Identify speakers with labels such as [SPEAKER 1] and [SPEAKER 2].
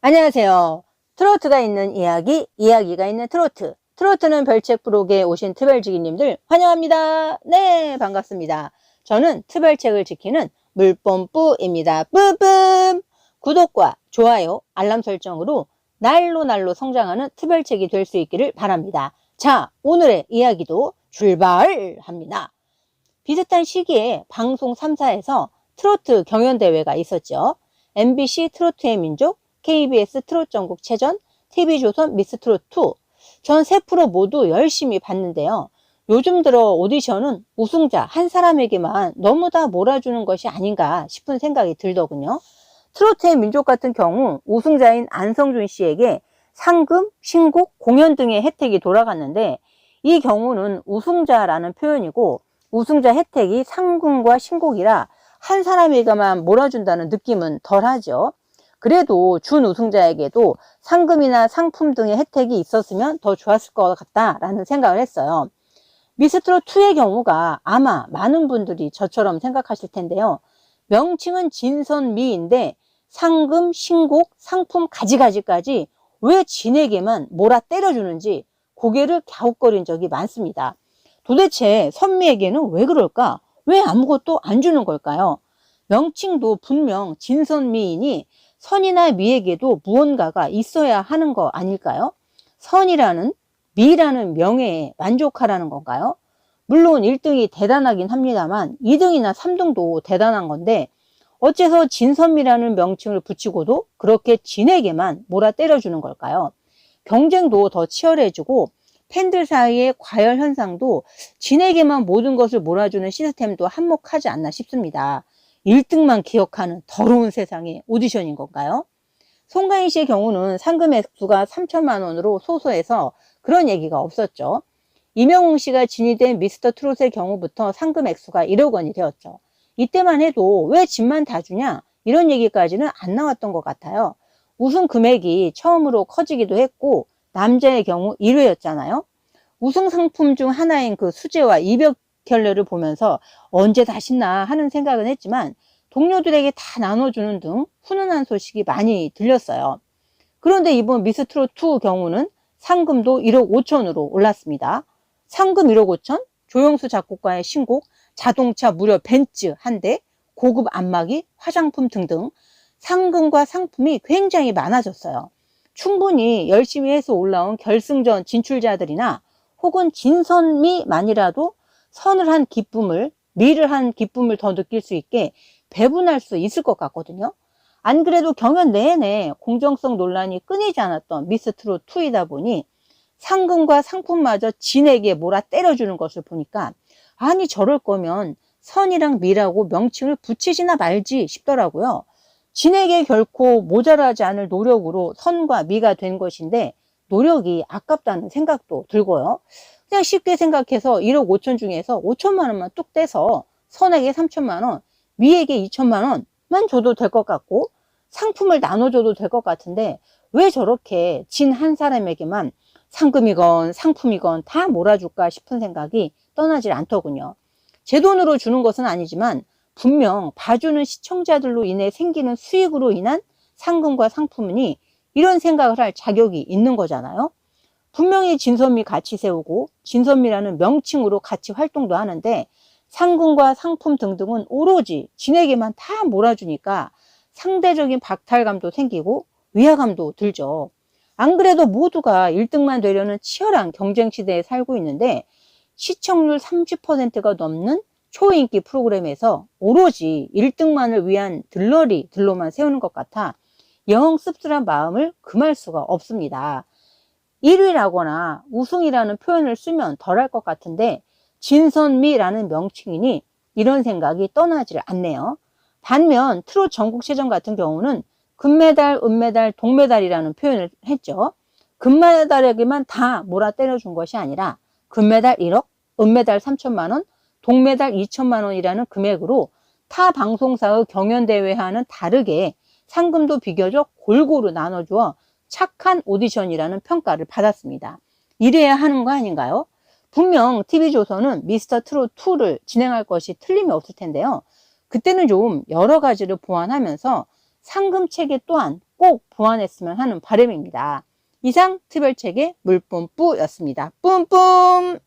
[SPEAKER 1] 안녕하세요. 트로트가 있는 이야기, 이야기가 있는 트로트. 트로트는 별책 부록에 오신 트별지기님들 환영합니다. 네, 반갑습니다. 저는 트별책을 지키는 물뽐뿌입니다. 뿌뿜! 구독과 좋아요, 알람 설정으로 날로 성장하는 트별책이 될 수 있기를 바랍니다. 자, 오늘의 이야기도 출발합니다. 비슷한 시기에 방송 3사에서 트로트 경연대회가 있었죠. MBC 트로트의 민족, KBS 트롯 전국체전, TV조선 미스트롯2 전 세 프로 모두 열심히 봤는데요. 요즘 들어 오디션은 우승자 한 사람에게만 너무 다 몰아주는 것이 아닌가 싶은 생각이 들더군요. 트로트의 민족 같은 경우 우승자인 안성준 씨에게 상금, 신곡, 공연 등의 혜택이 돌아갔는데 이 경우는 우승자라는 표현이고 우승자 혜택이 상금과 신곡이라 한 사람에게만 몰아준다는 느낌은 덜하죠. 그래도 준우승자에게도 상금이나 상품 등의 혜택이 있었으면 더 좋았을 것 같다라는 생각을 했어요. 미스트롯2의 경우가 아마 많은 분들이 저처럼 생각하실 텐데요. 명칭은 진선미인데 상금, 신곡, 상품 가지가지까지 왜 진에게만 몰아 때려주는지 고개를 갸웃거린 적이 많습니다. 도대체 선미에게는 왜 그럴까? 왜 아무것도 안 주는 걸까요? 명칭도 분명 진선미이니 선이나 미에게도 무언가가 있어야 하는 거 아닐까요? 선이라는 미라는 명예에 만족하라는 건가요? 물론 1등이 대단하긴 합니다만 2등이나 3등도 대단한 건데 어째서 진선미라는 명칭을 붙이고도 그렇게 진에게만 몰아 때려주는 걸까요? 경쟁도 더 치열해지고 팬들 사이의 과열 현상도 진에게만 모든 것을 몰아주는 시스템도 한몫하지 않나 싶습니다. 1등만 기억하는 더러운 세상의 오디션인 건가요? 송가인 씨의 경우는 상금 액수가 3천만 원으로 소소해서 그런 얘기가 없었죠. 이명웅 씨가 진이 된 미스터 트롯의 경우부터 상금 액수가 1억 원이 되었죠. 이때만 해도 왜 진만 다 주냐? 이런 얘기까지는 안 나왔던 것 같아요. 우승 금액이 처음으로 커지기도 했고 남자의 경우 1회였잖아요. 우승 상품 중 하나인 그 수제와 이별 결례를 보면서 언제 다시나 하는 생각은 했지만 동료들에게 다 나눠주는 등 훈훈한 소식이 많이 들렸어요. 그런데 이번 미스트롯2 경우는 상금도 1억 5천으로 올랐습니다. 상금 1억 5천, 조영수 작곡가의 신곡, 자동차 무려 벤츠 한 대, 고급 안마기, 화장품 등등 상금과 상품이 굉장히 많아졌어요. 충분히 열심히 해서 올라온 결승전 진출자들이나 혹은 진선미만이라도 선을 한 기쁨을, 미를 한 기쁨을 더 느낄 수 있게 배분할 수 있을 것 같거든요. 안 그래도 경연 내내 공정성 논란이 끊이지 않았던 미스트롯2이다 보니 상금과 상품마저 진에게 몰아 때려주는 것을 보니까 아니 저럴 거면 선이랑 미라고 명칭을 붙이지나 말지 싶더라고요. 진에게 결코 모자라지 않을 노력으로 선과 미가 된 것인데 노력이 아깝다는 생각도 들고요. 그냥 쉽게 생각해서 1억 5천 중에서 5천만 원만 뚝 떼서 선에게 3천만 원, 미에게 2천만 원만 줘도 될 것 같고 상품을 나눠줘도 될 것 같은데 왜 저렇게 진 한 사람에게만 상금이건 상품이건 다 몰아줄까 싶은 생각이 떠나질 않더군요. 제 돈으로 주는 것은 아니지만 분명 봐주는 시청자들로 인해 생기는 수익으로 인한 상금과 상품이니 이런 생각을 할 자격이 있는 거잖아요. 분명히 진선미 같이 세우고 진선미라는 명칭으로 같이 활동도 하는데 상금과 상품 등등은 오로지 진에게만 다 몰아주니까 상대적인 박탈감도 생기고 위화감도 들죠. 안 그래도 모두가 1등만 되려는 치열한 경쟁 시대에 살고 있는데 시청률 30%가 넘는 초인기 프로그램에서 오로지 1등만을 위한 들러리들로만 세우는 것 같아 영 씁쓸한 마음을 금할 수가 없습니다. 1위라거나 우승이라는 표현을 쓰면 덜할 것 같은데 진선미라는 명칭이니 이런 생각이 떠나질 않네요. 반면 트롯 전국체전 같은 경우는 금메달, 은메달, 동메달이라는 표현을 했죠. 금메달에게만 다 몰아 때려준 것이 아니라 금메달 1억, 은메달 3천만 원, 동메달 2천만 원이라는 금액으로 타 방송사의 경연대회와는 다르게 상금도 비교적 골고루 나눠주어 착한 오디션이라는 평가를 받았습니다. 이래야 하는 거 아닌가요? 분명 TV조선은 미스터트롯2를 진행할 것이 틀림이 없을 텐데요. 그때는 좀 여러 가지를 보완하면서 상금 체계 또한 꼭 꼭 보완했으면 하는 바람입니다. 이상 특별책의 물뿜뿌였습니다. 뿜뿜!